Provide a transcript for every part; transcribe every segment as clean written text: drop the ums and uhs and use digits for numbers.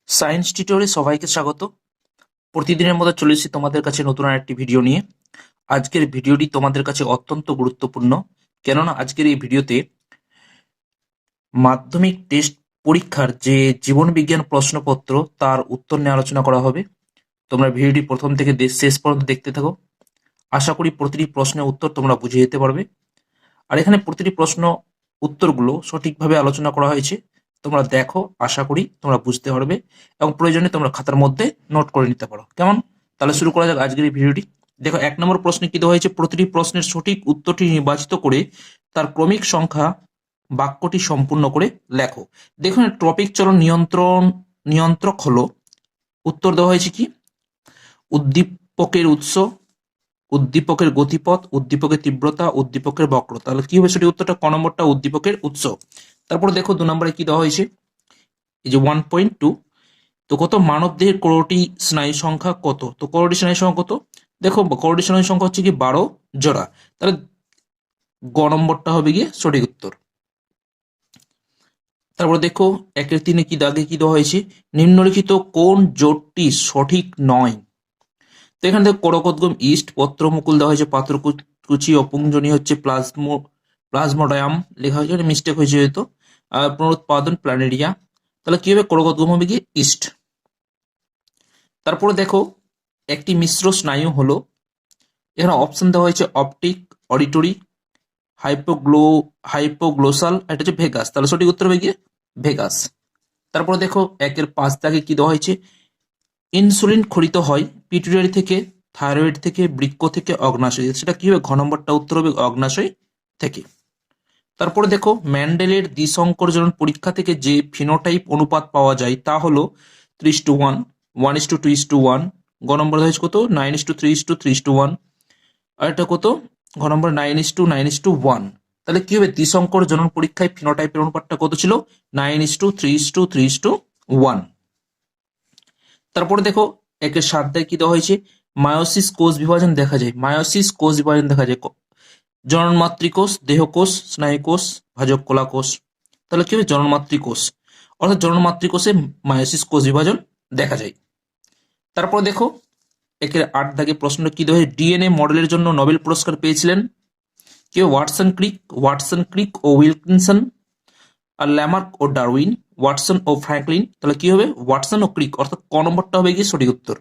Science টিউটোরিয়ালে সবাইকে স্বাগত। প্রতিদিনের মতো চলে এসেছি তোমাদের কাছে নতুন আরেকটি ভিডিও নিয়ে। আজকের ভিডিওটি তোমাদের কাছে অত্যন্ত গুরুত্বপূর্ণ, কেননা আজকের এই ভিডিওতে মাধ্যমিক টেস্ট পরীক্ষার যে জীবন বিজ্ঞান প্রশ্নপত্র তার উত্তর নিয়ে আলোচনা করা হবে। তোমরা ভিডিওটি প্রথম থেকে শেষ পর্যন্ত দেখতে থাকো। আশা করি প্রতিটি প্রশ্নের উত্তর তোমরা বুঝে যেতে পারবে। আর এখানে প্রতিটি প্রশ্ন উত্তরগুলো সঠিকভাবে আলোচনা করা হয়েছে। তোমরা দেখো, আশা করি তোমরা বুঝতে পারবে এবং প্রয়োজনে তোমরা খাতার মধ্যে নোট করে নিতে পারো। কেমন? তাহলে শুরু করা যাক আজকের এই ভিডিওটি। দেখো, 1 নম্বর প্রশ্নে কি দেওয়া হয়েছে, প্রতিটি প্রশ্নের সঠিক উত্তরটি নির্বাচিত করে তার ক্রমিক সংখ্যা বাক্যটি সম্পূর্ণ করে লেখো। দেখুন, টপিক চলো নিয়ন্ত্রক হলো। উত্তর দেওয়া হয়েছে কি, উদ্দীপকের উৎস, উদ্দীপকের গতিপথ, উদ্দীপকের তীব্রতা, উদ্দীপকের বক্রতা। তাহলে কি হবে সঠিক উত্তরটা? ক নম্বরটা, উদ্দীপকের উৎস। তারপরে দেখো 2 নম্বরে কি দেওয়া হয়েছে, এই যে 1.2, তো কত মানব দেহের করোটি স্নায়ু সংখ্যা কত? তো করোটি স্নায়ু সংখ্যা কত? দেখো, করোটি স্নায়ু সংখ্যা হচ্ছে কি 12 জোড়া। তাহলে গ নম্বরটা হবে গিয়ে সঠিক উত্তর। তারপরে দেখো 1-3 কি দাগে কি দেওয়া হয়েছে, নিম্নলিখিত কোন জোটটি সঠিক নয়? তো এখানে দেখো, করকোদ্গম ইস্ট, পত্র মুকুল দেওয়া হয়েছে পাত্রকুচি, অপুঞ্জনী হচ্ছে প্লাজমোডায়াম লেখা হয়েছে, মিস্টেক হয়েছে হয়তো। আর পুনরুৎপাদন প্ল্যানেরিয়া। তাহলে কি হবে, করকোদ্গম হবে গিয়ে ইস্ট। তারপরে দেখো, একটি মিশ্র স্নায়ু হলো, এখানে অপশন দেওয়া হয়েছে অপটিক, অডিটরি, হাইপোগ্লোসাল, এটা হচ্ছে ভেগাস। তাহলে সঠিক উত্তর হবে গিয়ে ভেগাস। তারপরে দেখো 1-5 দাগে কি দেওয়া হয়েছে, ইনসুলিন খরিত হয় পিটুইটারি থেকে, থাইরয়েড থেকে, বৃক্ক থেকে, অগ্নাশয়। সেটা কি হবে? ঘ নম্বরটা উত্তর হবে অগ্নাশয় থেকে। তারপরে দেখো, ম্যান্ডেলের দ্বিসংকর জনন পরীক্ষা থেকে যে ফিনোটাইপ অনুপাত পাওয়া যায় তা হলো 3:1, 1:2:1। গ নম্বর হয়েছে কত? 9:3:3:1। আর এটা কত? ঘ নম্বর 9:9:1। তাহলে কি হবে, দ্বিসংকর জনন পরীক্ষায় ফিনোটাইপের অনুপাতটা কত ছিল? 9:3:3:1। তারপরে দেখো 1-7 কি দেওয়া হয়েছে, মায়োসিস কোষ বিভাজন দেখা যায়। মায়োসিস কোষ বিভাজন দেখা যায় জননমাতৃকোষ, দেহকোষ, স্নায়ুকোষ, ভাজক কলা কোষ। তাহলে কি হবে, জননমাতৃকোষ, অর্থাৎ জননমাতৃকোষে মায়োসিস কোষ বিভাজন দেখা যায়। তারপর দেখো 1-8 দাগে প্রশ্নটা কি দেওয়া হয়, ডিএনএ মডেলের জন্য নোবেল পুরস্কার পেয়েছিলেন কেউ? ওয়াটসন ক্রিক ও উইলকিনসন, আর ল্যামার্ক ও ডারউইন, ওয়াটসন ও ফ্র্যাঙ্কলিন। তাহলে কি হবে, ওয়াটসন ও ক্রিক, অর্থাৎ ক নম্বরটা হবে গিয়ে সঠিক উত্তর।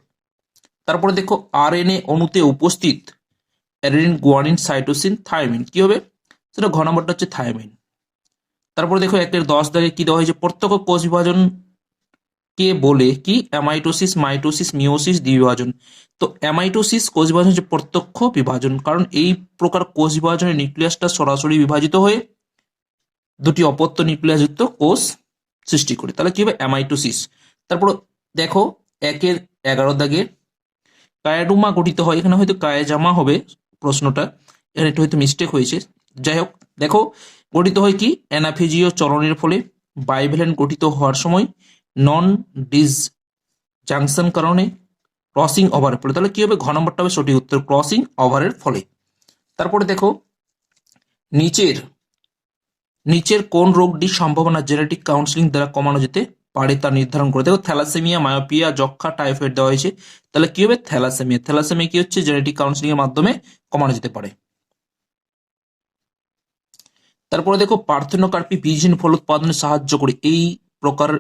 তারপরে দেখো, আরএনএ অণুতে উপস্থিত অ্যাডেনিন, গুয়ানিন, সাইটোসিন, থায়ামিন, কি হবে? সেটা ঘ নম্বরটা হচ্ছে থায়ামিন। তারপরে দেখো 1-10 দাগে কি দেওয়া হয়েছে, প্রত্যক্ষ কোষ বিভাজন কে বলে কি? অ্যামাইটোসিস, মাইটোসিস, মিওসিস, দ্বিবিভাজন। তো অ্যামাইটোসিস কোষ বিভাজন হচ্ছে প্রত্যক্ষ বিভাজন, কারণ এই প্রকার কোষ বিভাজনের নিউক্লিয়াসটা সরাসরি বিভাজিত হয়ে দুটি অপত্য নিউক্লিয়াসযুক্ত কোষ সৃষ্টি করে। তাহলে কি হবে, অ্যামাইটোসিস। তারপর দেখো 1-11 দাগে কায়াডুমা গঠিত হয়, এখানে হয়তো কায়াজামা হবে প্রশ্নটা, এখানে একটু হয়তো মিস্টেক হয়েছে। যাই হোক, দেখো গঠিত হয় কি, অ্যানাফেজিও চলনের ফলে, বাইভ্যালেন্ট গঠিত হওয়ার সময়, নন ডিসজাংশন কারণে, ক্রসিং ওভারের ফলে। তাহলে কি হবে, ঘ নম্বরটা হবে সঠিক উত্তর, ক্রসিং ওভারের ফলে। তারপরে দেখো, নিচের নিচের কোন রোগটির সম্ভাবনা জেনেটিক কাউন্সিলিং দ্বারা কমানো যেতে পারে তা নির্ধারণ করে। দেখো, থ্যালাসেমিয়া, মায়োপিয়া, যক্ষা, টাইফয়েড দেওয়া হয়েছে। তাহলে কি হবে, থ্যালাসেমিয়া। থ্যালাসেমিয়া কি হচ্ছে, জেনেটিক কাউন্সিলিং এর মাধ্যমে কমানো যেতে পারে। তারপরে দেখো, পার্থেনোকার্পি বীজহীন ফল উৎপাদনে সাহায্য করে। এই প্রকার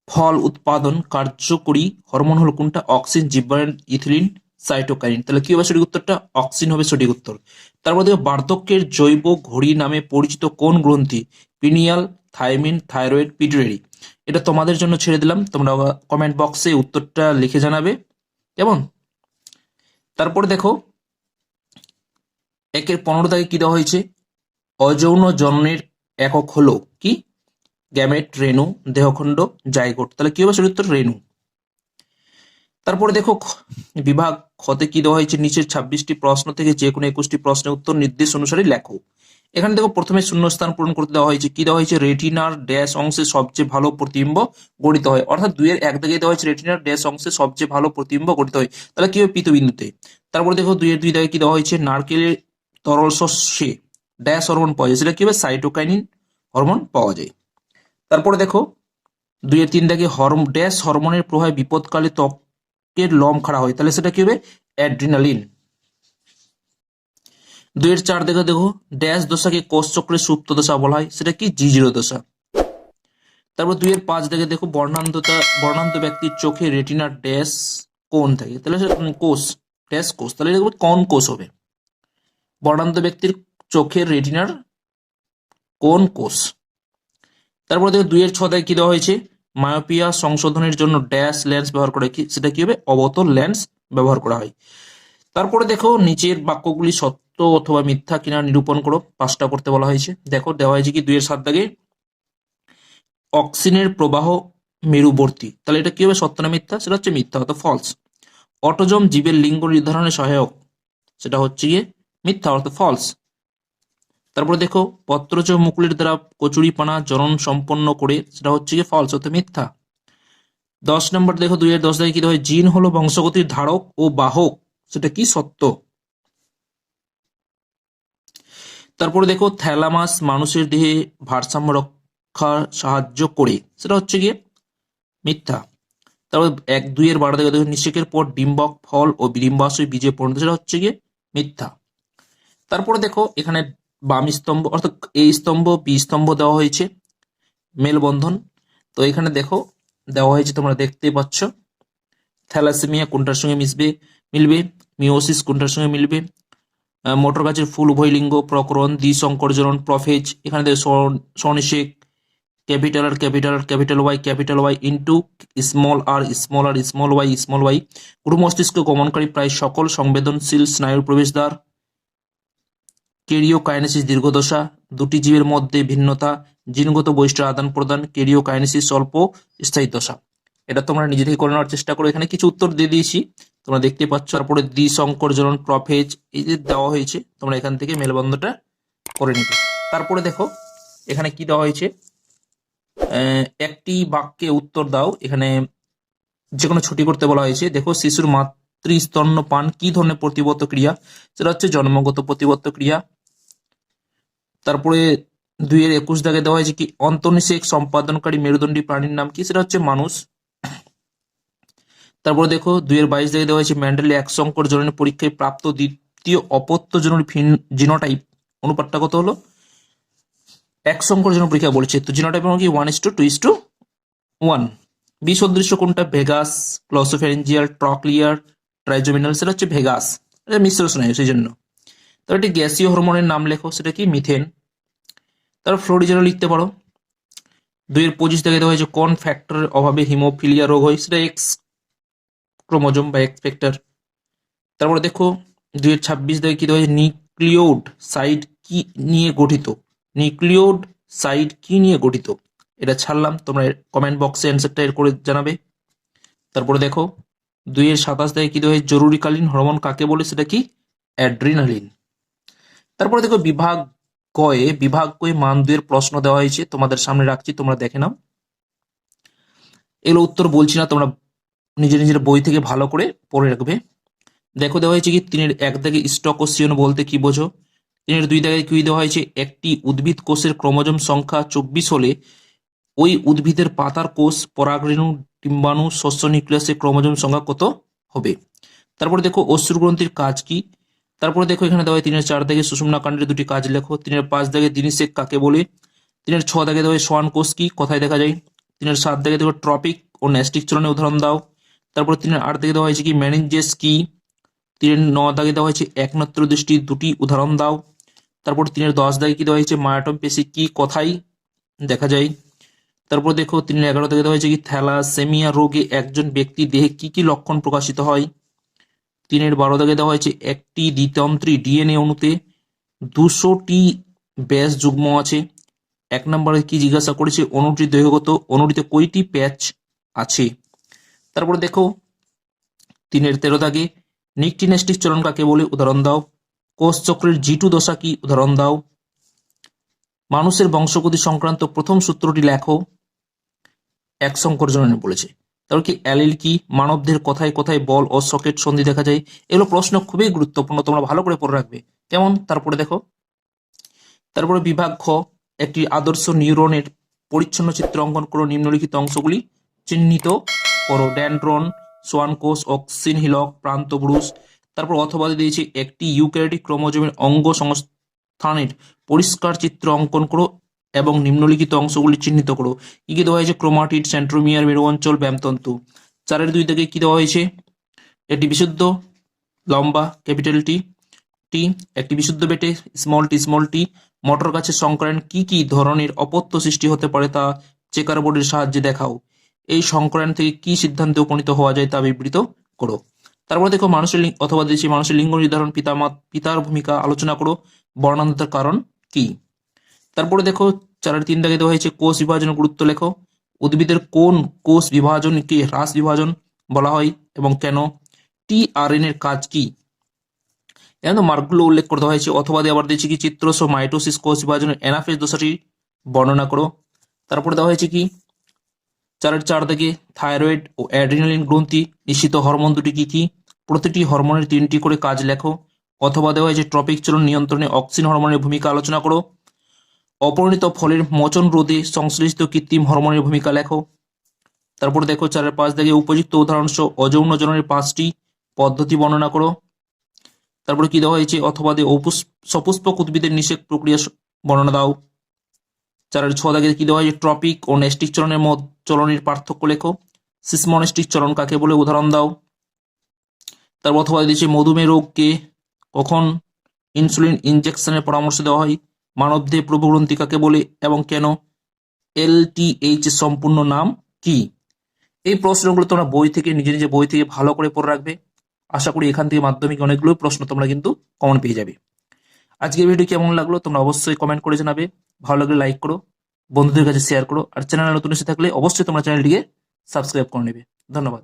ফল উৎপাদন কার্যকরী হরমোন হলো কোনটা? Auxin, gibberellin, ethylene, cytokinin. তাহলে কি হবে সঠিক উত্তরটা? অক্সিন হবে সঠিক উত্তর। তারপর দেখো, বার্ধক্যের জৈব ঘড়ি নামে পরিচিত কোন গ্রন্থি? Pineal, thymine, thyroid, pituitary. এটা তোমাদের জন্য ছেড়ে দিলাম, তোমরা কমেন্ট বক্সে উত্তরটা লিখে জানাবে, কেমন? তারপরে দেখো 1-15 দাগে কি দেওয়া হয়েছে, অযৌন জননের একক হলো কি? গ্যামেট, রেণু, দেহখণ্ড, জাইগোট। তাহলে কি হবে সঠিক উত্তর? রেণু। তারপরে দেখো বিভাগ খতে কি দেওয়া হয়েছে, নিচের 26টি প্রশ্ন থেকে যে কোনো 21টি প্রশ্নের উত্তর নির্দেশ অনুসারে লেখো। এখানে দেখো প্রথমে শূন্যস্থান পূরণ করতে দেওয়া হয়েছে, কি দেওয়া হয়েছে, রেটিনার ড্যাশ অংশে সবচেয়ে ভালো প্রতিবিম্ব গঠিত হয়। অর্থাৎ 2-1 দাগে দেওয়া হয়েছে রেটিনার ড্যাশ অংশে সবচেয়ে ভালো প্রতিবিম্ব গঠিত হয়। তাহলে কি হবে, পিতবিন্দুতে। তারপরে দেখো 2-2 দাগে কি দেওয়া হয়েছে, নারকেলের তরল শস্যে ড্যাশ হরমোন পাওয়া যায়, সেটা কি হবে, সাইটোকাইনিন হরমোন পাওয়া যায়। তারপরে দেখো 2 এর 3 দাগে ড্যাশ হরমোনের প্রভাবে বিপদকালে ত্বকের লোম খাড়া হয়, তাহলে সেটা কি হবে? অ্যাড্রিনালিন। 2 এর 4 দাগে দেখো ড্যাশ দশাকে কোষ চক্রের সুপ্ত দশা বলা হয়, সেটা কি? G0 দশা। তারপর 2 এর 5 দাগে দেখো বর্ণান্ধ ব্যক্তির চোখে রেটিনার ড্যাশ কোণ থাকে, তাহলে সেটা কোষ, ড্যাশ কোষ, তাহলে এটা কোন কোষ হবে? বর্ণান্ধ ব্যক্তির চোখের রেটিনার কোন কোষ। তারপর দেখো 2 এর 6 দাগে কি দেওয়া হয়েছে? মায়োপিয়া সংশোধনের জন্য ড্যাশ লেন্স ব্যবহার করে, কি সেটা কি হবে? অবতল লেন্স ব্যবহার করা হয়। তারপরে দেখো নিচের বাক্যগুলি সত্য অথবা মিথ্যা কিনা নিরূপণ করো, 5টা করতে বলা হয়েছে। দেখো দেওয়া হয়েছে কি 2 এর 7 দাগে অক্সিজেনের প্রবাহ মেরুবর্তী, তাহলে এটা কি হবে? সত্য না মিথ্যা? সেটা হচ্ছে মিথ্যা, অর্থাৎ ফলস। অটোজম জীবের লিঙ্গ নির্ধারণে সহায়ক, সেটা হচ্ছে গিয়ে মিথ্যা, অর্থাৎ ফলস। তারপরে দেখো পত্রজ মুকুলের দ্বারা কচুরিপানা জনন সম্পন্ন করে, সেটা হচ্ছে গিয়ে ফলস, অর্থাৎ মিথ্যা। 10 নম্বর দেখো 2 এর 10 দাগে কি দেওয়া হয়? জিন হলো বংশগতির ধারক ও বাহক, সেটা কি? সত্য। তারপরে দেখো থ্যালামাস মানুষের দেহে ভারসাম্য রক্ষা সাহায্য করে, সেটা হচ্ছে গিয়ে মিথ্যা। তারপর 1, 2 এর 12 দেখো নিষেকের পর ডিম্বক ফল ও ডিম্বাশয় বীজে পরিণত, সেটা হচ্ছে গিয়ে মিথ্যা। তারপরে দেখো এখানে বাম স্তম্ভ অর্থাৎ এ স্তম্ভ বি স্তম্ভ দেওয়া হয়েছে মেলবন্ধন। তো এখানে দেখো দেওয়া হয়েছে, তোমরা দেখতেই পাচ্ছ, থ্যালাসেমিয়া কোনটার সঙ্গে মিলবে, মিওসিস কোনটার সঙ্গে মিলবে, মোটর গাছের ফুল উভয়লিঙ্গ প্রকরণ, দ্বিসংকরজনন, প্রফেজ, এখানে দেখো সনিষেক, ক্যাপিটাল ওয়াই ইন্টু স্মল আর স্মল ওয়াই, গুরু মস্তিষ্ক গমনকারী প্রায় সকল সংবেদনশীল স্নায়ুর প্রবেশদ্বার, কেরিওকাইনেসিস দীর্ঘদশা, দুটি জীবের মধ্যে ভিন্নতা, জিনগত বৈশিষ্ট্যের আদান প্রদান, কেরিওকাইনেসিস অল্প স্থায়ী দশা। এটা তোমরা নিজে থেকে করে নেওয়ার চেষ্টা করো, এখানে কিছু উত্তর দিয়ে দিয়েছি তোমরা দেখতে পাচ্ছ। তারপরে দ্বিসংকরজনন, প্রফেজ, এই যে দেওয়া হয়েছে, তোমরা এখান থেকে মেলবন্ধটা করে নিবে। তারপরে দেখো এখানে কি দেওয়া হয়েছে? একটি বাক্যে উত্তর দাও, এখানে যে কোনো ছুটি করতে বলা হয়েছে। দেখো শিশুর মাতৃস্তন্যপান কি ধরনের প্রতিবর্ত ক্রিয়া? সেটা হচ্ছে জন্মগত প্রতিবর্ত ক্রিয়া। তারপরে 2 এর 21 দাগে দেওয়া হয়েছে কি অন্তর্নিষেক সম্পাদনকারী মেরুদণ্ডী প্রাণীর নাম কি? সেটা হচ্ছে মানুষ। তারপরে দেখো 2 এর 22 দাগে দেওয়া হয়েছে ম্যান্ডেলে এক সংকর জননের পরীক্ষায় প্রাপ্ত দ্বিতীয় অপত্য জননী জিনোটাইপ অনুপাতটা কত হলো? এক সংকর জন পরীক্ষা বলছে, তো জিনোটাইপ কি 1:2:1। বিসদৃশ্য কোনটা? ভেগাস, গ্লসোফ্যারিঞ্জিয়াল, ট্রক্লিয়ার, ট্রাইজোমিনাল, সেটা হচ্ছে ভেগাস, এটা মিশ্র স্নায়ু সেই জন্য। তাহলে একটি গ্যাসীয় হরমোনের নাম লেখো, সেটা কি? মিথেন। তারপর ফ্লোরিজেনও লিখতে পারো। 2 এর 25 দাগে দেওয়া হয়েছে কোন ফ্যাক্টরের অভাবে হিমোফিলিয়া রোগ হয়? সেটা এক্স ক্রোমোজোম বা এক্স ফ্যাক্টর। তারপরে দেখো 2 এর 26 দাগে কি দেওয়া হয়েছে? নিউক্লিওড সাইড কি নিয়ে গঠিত? নিউক্লিওড সাইড কি নিয়ে গঠিত? এটা ছাড়লাম, তোমরা কমেন্ট বক্সে অ্যান্সারটা এর করে জানাবে। তারপরে দেখো 2 এর 27 দাগে কি দেওয়া হয়েছে? জরুরিকালীন হরমোন কাকে বলে? সেটা কি? অ্যাড্রিনালিন। তারপরে দেখো বিভাগ গয়ে মান 2 এর প্রশ্ন দেওয়া হয়েছে, তোমাদের সামনে রাখছি, তোমরা দেখে নাও। এগুলো উত্তর বলছি না, তোমরা নিজের বই থেকে ভালো করে পড়ে রাখবে। দেখো দেওয়া হয়েছে কি 3 এর 1 দাগে স্টকোসিয়ন বলতে কি বোঝো? 3 এর 2 দাগে কি দেওয়া হয়েছে? একটি উদ্ভিদ কোষের ক্রোমোজোম সংখ্যা 24 হলে ওই উদ্ভিদের পাতার কোষ, পরাগরেণু, ডিম্বাণু, শস্য নিউক্লিয়াসের ক্রোমোজোম সংখ্যা কত হবে? তারপরে দেখো অশ্রুগ্রন্থির কাজ কি? তারপরে দেখো এখানে দেওয়া হয় 3 এর 4 দাগে সুষুম্না কাণ্ডের 2টি কাজ লেখো। 3 এর 5 দাগে দিনিসেক কাকে বলে? 3 এর 6 দাগে দেওয়া হয় সোয়ান কোষ কি, কোথায় দেখা যায়? 3 এর 7 দাগে দেখো ট্রপিক ও ন্যাস্টিক চলনের উদাহরণ দাও। তারপর 3 এর 8 দাগে দেওয়া হয়েছে কি মেনিনজেস কি। 3 এর 9 দাগে দেওয়া হয়েছে একমাত্র দৃষ্টির 2টি উদাহরণ দাও। তারপর 3 এর 10 দাগে কি দেওয়া হয়েছে মায়োটম পেশি কি, কোথায় দেখা যায়? তারপর দেখো 3 এর 11 দাগে দেওয়া হয়েছে কি থ্যালাসেমিয়া রোগে একজন ব্যক্তির দেহে কি কি লক্ষণ প্রকাশিত হয়? 3 এর 12 দাগে দেওয়া হয়েছে একটি দ্বিতন্ত্রী ডিএনএ অণুতে 200টি ব্যাস যুগ্ম আছে। 1 নম্বরে কি জিজ্ঞাসা করেছে? অণুটির দৈর্ঘ্য কত? অণুটিতে কয়টি প্যাচ আছে? তারপরে দেখো 3 এর 13 দাগে নিকটিনেস্টিক চলন কাকে বলে? উদাহরণ দাও। কোষ চক্রের G2 দশা কি? উদাহরণ দাও। মানুষের বংশগতি সংক্রান্ত প্রথম সূত্রটি লেখো। এক সংকর জননে বলেছে। তারপর কি অ্যালিল কি? মানবদের কোথায় কোথায় বল ও সকেট সন্ধি দেখা যায়? এগুলো প্রশ্ন খুবই গুরুত্বপূর্ণ, তোমরা ভালো করে পড়ে রাখবে কেমন। তারপরে দেখো তারপরে বিভাগ খ একটি আদর্শ নিউরনের পরিচ্ছন্ন চিত্র অঙ্কন করো, নিম্নলিখিত অংশগুলি চিহ্নিত করো। ড্যান্ড্রন, সোয়ান কোষ, অক্সিন হিলক, প্রান্ত ব্রুশ। তারপর অথবা দিয়েছি একটি ইউক্যারিওটিক ক্রোমোজোমের অঙ্গ সংস্থানের পরিষ্কার চিত্র অঙ্কন করো এবং নিম্নলিখিত অংশগুলি চিহ্নিত করো। কি কি দেওয়া হয়েছে? ক্রোমাটিড, সেন্ট্রোমিয়ার, মেরু অঞ্চল, ব্যামতন্তু। 4-2 থেকে কি দেওয়া হয়েছে? একটি বিশুদ্ধ লম্বা ক্যাপিটাল টি টি, একটি বিশুদ্ধ বেটে স্মল টি, মটর গাছের সংকরায়ন কি কি ধরনের অপত্য সৃষ্টি হতে পারে তা চেকার বোর্ডের সাহায্যে দেখাও। এই সংকরায়ন থেকে কি সিদ্ধান্তে উপনীত হওয়া যায় তা বিবৃত করো। তারপরে দেখো মানুষের অথবা দিয়েছি মানুষের লিঙ্গ নির্ধারণ, পিতার ভূমিকা আলোচনা করো, বর্ণান্তর কারণ কি। তারপরে দেখো 4-3 দাগে দেওয়া হয়েছে কোষ বিভাজনের গুরুত্ব লেখো। উদ্ভিদের কোন কোষ বিভাজনকে হ্রাস বিভাজন বলা হয় এবং কেন? টিআরএনএ এর কাজ কি? এখানে মার্কগুলো উল্লেখ করতে হয়েছে। অথবা দিয়ে আবার দিয়েছি কি চিত্রস ও মাইটোসিস কোষ বিভাজনের অ্যানাফেজ দশাটি বর্ণনা করো। তারপরে দেওয়া হয়েছে কি 4-4 থেকে থাইরয়েড ও অ্যাড্রিনালিন গ্রন্থি নিঃসৃত হরমোন দুটি কি কি? প্রতিটি হরমোনের 3টি করে কাজ লেখো। অথবা দেওয়া হয়েছে ট্রপিক চলন নিয়ন্ত্রণে অক্সিন হরমোনের ভূমিকা আলোচনা করো। অপরিণত ফলের মোচন রোধে সংশ্লিষ্ট কৃত্রিম হরমোনের ভূমিকা লেখো। তারপর দেখো 4-5 থেকে উপযুক্ত উদাহরণ সহ অযৌন জননের 5টি পদ্ধতি বর্ণনা করো। তারপরে কি দেওয়া হয়েছে? অথবা দিয়ে সপুষ্পক উদ্ভিদের নিষেক প্রক্রিয়া বর্ণনা দাও। 4-6 দাগে কি দেওয়া হয়েছে? ট্রপিক ও নেস্টিক চলনের চলনের পার্থক্য লেখো। সিসমনেস্টিক চলন কাকে বলে উদাহরণ দাও। তারপর অথবা দিয়েছে মধুমেহ রোগকে কখন ইনসুলিন ইনজেকশনের পরামর্শ দেওয়া হয়, মানবদেহে প্রভুগ্রন্থি কাকে বলে এবং কেন, LTH এর সম্পূর্ণ নাম কি। এই প্রশ্নগুলো তোমরা বই থেকে নিজে বই থেকে ভালো করে পড়ে রাখবে। আশা করি এখান থেকে মাধ্যমিক অনেকগুলো প্রশ্ন তোমরা কিন্তু কমন পেয়ে যাবে। আজকের ভিডিও কেমন লাগলো তোমরা অবশ্যই কমেন্ট করে জানাবে। ভালো লাগলে লাইক করো, বন্ধুদের কাছে শেয়ার করো, আর চ্যানেলে নতুন এসে থাকলে অবশ্যই তোমরা চ্যানেলটিকে সাবস্ক্রাইব করে নেবে। ধন্যবাদ।